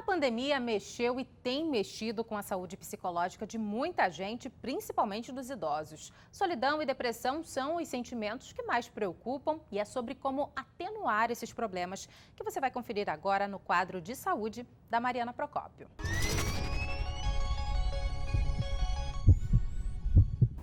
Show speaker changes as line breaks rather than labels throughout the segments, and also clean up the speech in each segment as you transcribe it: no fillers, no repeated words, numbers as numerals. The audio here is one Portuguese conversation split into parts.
pandemia mexeu e tem mexido com a saúde psicológica de muita gente, principalmente dos idosos. Solidão e depressão são os sentimentos que mais preocupam e é sobre como atenuar esses problemas que você vai conferir agora no quadro de saúde da Mariana Procópio.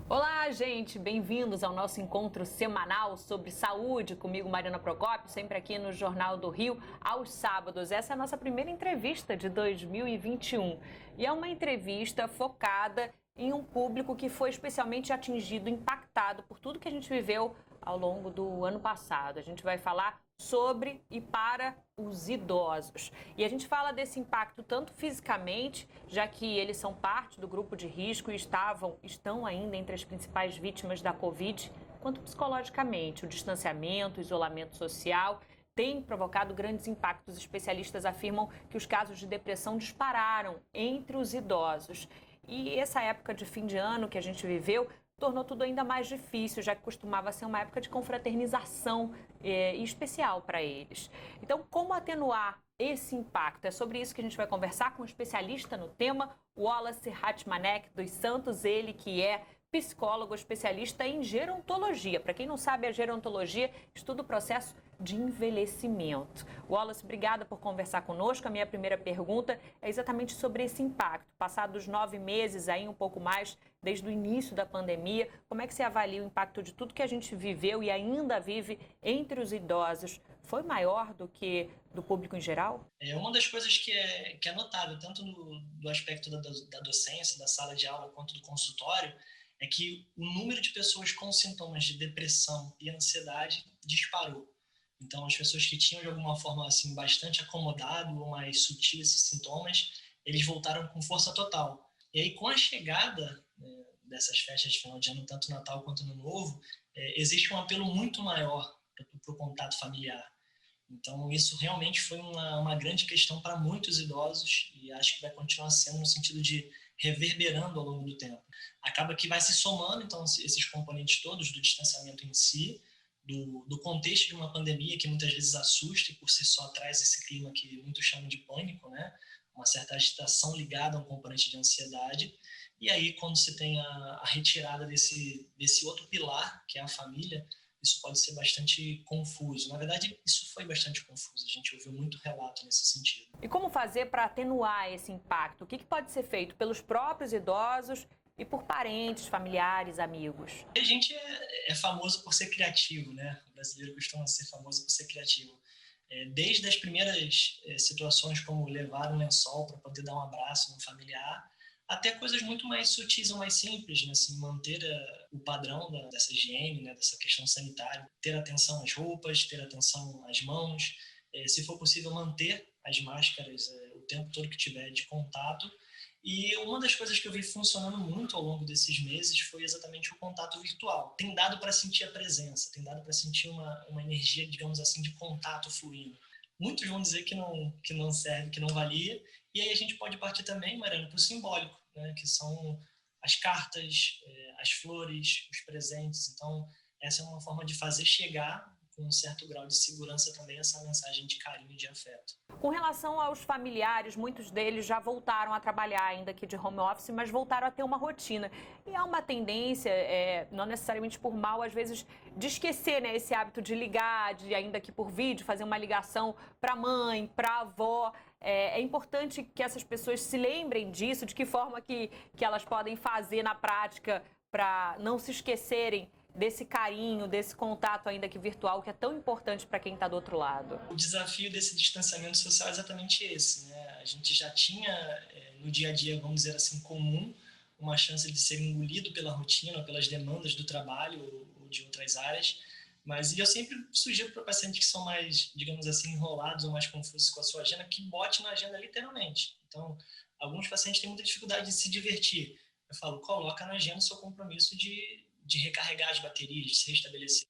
Olá, gente! Bem-vindos ao nosso encontro semanal sobre saúde, comigo, Mariana Procópio, sempre aqui no Jornal do Rio, aos sábados. Essa é a nossa primeira entrevista de 2021 e é uma entrevista focada em um público que foi especialmente atingido, impactado por tudo que a gente viveu ao longo do ano passado. A gente vai falar sobre e para os idosos. E a gente fala desse impacto tanto fisicamente, já que eles são parte do grupo de risco e estão ainda entre as principais vítimas da Covid, quanto psicologicamente. O distanciamento, o isolamento social tem provocado grandes impactos. Especialistas afirmam que os casos de depressão dispararam entre os idosos. E essa época de fim de ano que a gente viveu tornou tudo ainda mais difícil, já que costumava ser uma época de confraternização e especial para eles. Então, como atenuar esse impacto? É sobre isso que a gente vai conversar com um especialista no tema, Wallace Ratmanek dos Santos, ele que é psicólogo especialista em gerontologia. Para quem não sabe, a gerontologia estuda o processo de envelhecimento. Wallace, obrigada por conversar conosco. A minha primeira pergunta é exatamente sobre esse impacto. Passados 9 meses, aí um pouco mais, desde o início da pandemia, como é que você avalia o impacto de tudo que a gente viveu e ainda vive entre os idosos? Foi maior do que do público em geral?
Uma das coisas que é notável, tanto do aspecto da docência, da sala de aula, quanto do consultório, é que o número de pessoas com sintomas de depressão e ansiedade disparou. Então, as pessoas que tinham, de alguma forma, assim, bastante acomodado ou mais sutil esses sintomas, eles voltaram com força total. E aí, com a chegada dessas festas de final de ano, tanto Natal quanto Ano Novo, existe um apelo muito maior para o contato familiar. Então, isso realmente foi uma grande questão para muitos idosos e acho que vai continuar sendo no sentido de reverberando ao longo do tempo. Acaba que vai se somando, então, esses componentes todos do distanciamento em si, do contexto de uma pandemia que muitas vezes assusta e por si só traz esse clima que muitos chamam de pânico, né? Uma certa agitação ligada a um componente de ansiedade. E aí, quando você tem a retirada desse outro pilar, que é a família, isso pode ser bastante confuso. Na verdade, isso foi bastante confuso. A gente ouviu muito relato nesse sentido.
E como fazer para atenuar esse impacto? O que pode ser feito pelos próprios idosos e por parentes, familiares, amigos?
A gente é famoso por ser criativo, né? O brasileiro costuma ser famoso por ser criativo. Desde as primeiras situações, como levar um lençol para poder dar um abraço no familiar, até coisas muito mais sutis ou mais simples, né? Assim, manter o padrão dessa higiene, né? Dessa questão sanitária, ter atenção às roupas, ter atenção às mãos, se for possível manter as máscaras o tempo todo que tiver de contato. E uma das coisas que eu vi funcionando muito ao longo desses meses foi exatamente o contato virtual. Tem dado para sentir a presença, tem dado para sentir uma energia, digamos assim, de contato fluindo. Muitos vão dizer que não serve, que não valia. E aí a gente pode partir também, Mariana, para o simbólico, né? Que são as cartas, as flores, os presentes. Então, essa é uma forma de fazer chegar com um certo grau de segurança também essa mensagem de carinho e de afeto.
Com relação aos familiares, muitos deles já voltaram a trabalhar, ainda que de home office, mas voltaram a ter uma rotina. E há uma tendência, não necessariamente por mal, às vezes, de esquecer, né, esse hábito de ligar, de, ainda que por vídeo, fazer uma ligação para a mãe, para a avó. É importante que essas pessoas se lembrem disso, de que forma que elas podem fazer na prática para não se esquecerem desse carinho, desse contato ainda que virtual, que é tão importante para quem está do outro lado.
O desafio desse distanciamento social é exatamente esse, né? A gente já tinha, no dia a dia, vamos dizer assim, comum, uma chance de ser engolido pela rotina, pelas demandas do trabalho ou de outras áreas, mas eu sempre sugiro para pacientes que são mais, digamos assim, enrolados ou mais confusos com a sua agenda, que bote na agenda literalmente. Então, alguns pacientes têm muita dificuldade de se divertir. Eu falo, coloca na agenda o seu compromisso de recarregar as baterias, de se restabelecer.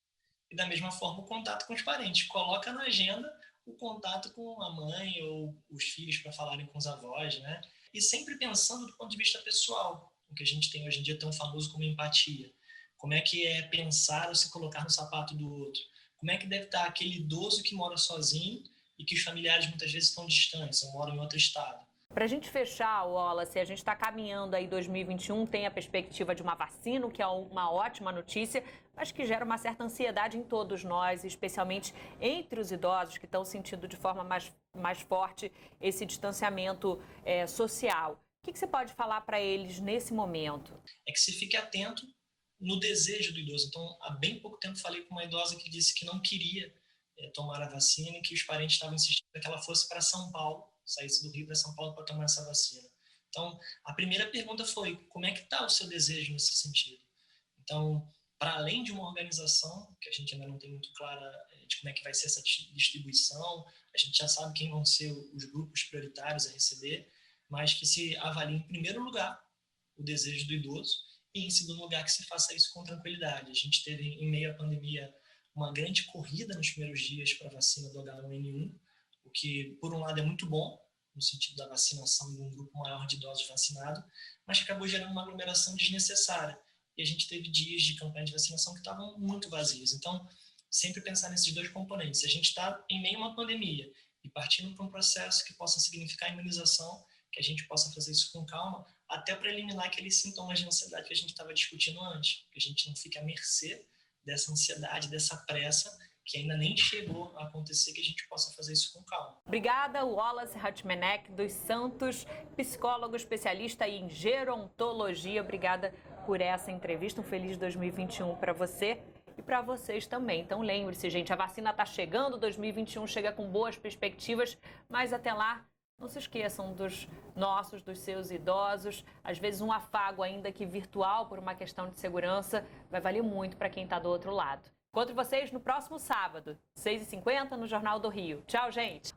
E da mesma forma o contato com os parentes. Coloca na agenda o contato com a mãe ou os filhos para falarem com os avós, né? E sempre pensando do ponto de vista pessoal, o que a gente tem hoje em dia tão famoso como empatia. Como é que é pensar ou se colocar no sapato do outro? Como é que deve estar aquele idoso que mora sozinho e que os familiares muitas vezes estão distantes ou moram em outro estado.
Para a gente fechar, Wallace, a gente está caminhando aí 2021, tem a perspectiva de uma vacina, o que é uma ótima notícia, mas que gera uma certa ansiedade em todos nós, especialmente entre os idosos que estão sentindo de forma mais forte esse distanciamento social. O que você pode falar para eles nesse momento?
É que se fique atento no desejo do idoso. Então, há bem pouco tempo falei com uma idosa que disse que não queria tomar a vacina e que os parentes estavam insistindo que ela fosse para São Paulo, saísse do Rio para São Paulo para tomar essa vacina. Então, a primeira pergunta foi, como é que está o seu desejo nesse sentido? Então, para além de uma organização, que a gente ainda não tem muito clara de como é que vai ser essa distribuição, a gente já sabe quem vão ser os grupos prioritários a receber, mas que se avalie em primeiro lugar o desejo do idoso e em segundo lugar que se faça isso com tranquilidade. A gente teve, em meio à pandemia, uma grande corrida nos primeiros dias para a vacina do H1N1, o que, por um lado, é muito bom, no sentido da vacinação de um grupo maior de idosos vacinados, mas que acabou gerando uma aglomeração desnecessária. E a gente teve dias de campanha de vacinação que estavam muito vazios. Então, sempre pensar nesses dois componentes. Se a gente está em meio a uma pandemia e partindo para um processo que possa significar imunização, que a gente possa fazer isso com calma, até para eliminar aqueles sintomas de ansiedade que a gente estava discutindo antes, que a gente não fique à mercê dessa ansiedade, dessa pressa, que ainda nem chegou a acontecer, que a gente possa fazer isso com calma.
Obrigada, Wallace Hatmanek dos Santos, psicólogo especialista em gerontologia. Obrigada por essa entrevista. Um feliz 2021 para você e para vocês também. Então lembre-se, gente, a vacina está chegando, 2021 chega com boas perspectivas, mas até lá, não se esqueçam dos seus idosos. Às vezes um afago, ainda que virtual, por uma questão de segurança, vai valer muito para quem está do outro lado. Encontro vocês no próximo sábado, 6h50, no Jornal do Rio. Tchau, gente!